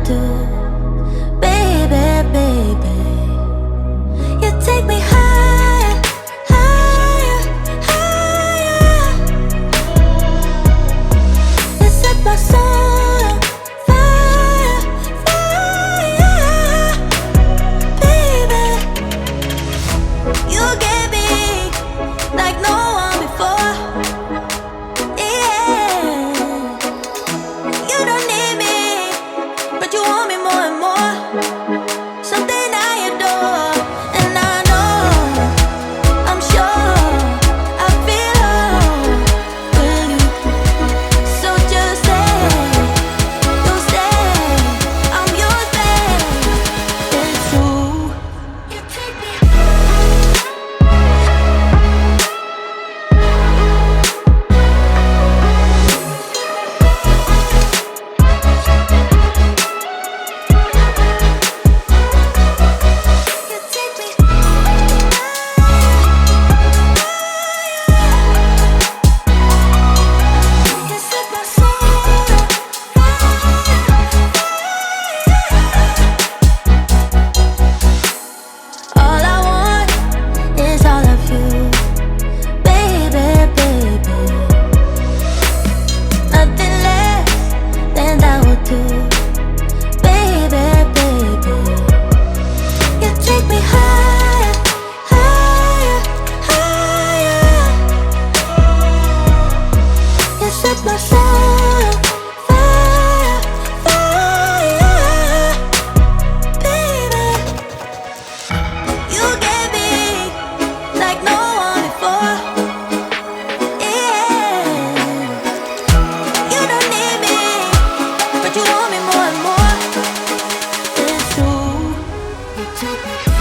do. Baby, baby, you take me higher, higher, higher. You set my soul on fire, fire. Baby, you get me like no one before. Yeah, you don't need me, but you want me more and more. Something I adore, and I know, I'm sure, I feel with you. So just say, you'll stay, I'm yours, babe. It's true. You take me. You take me. You set my soul on fire. All I want is all of you, baby, baby. Nothing less than that would do, baby, baby. You take me higher, higher, higher. You set my soul on fire, fire. Baby, you get me like no one before. Yeah, you don't need me, but you want me more and more. It's true. You take me.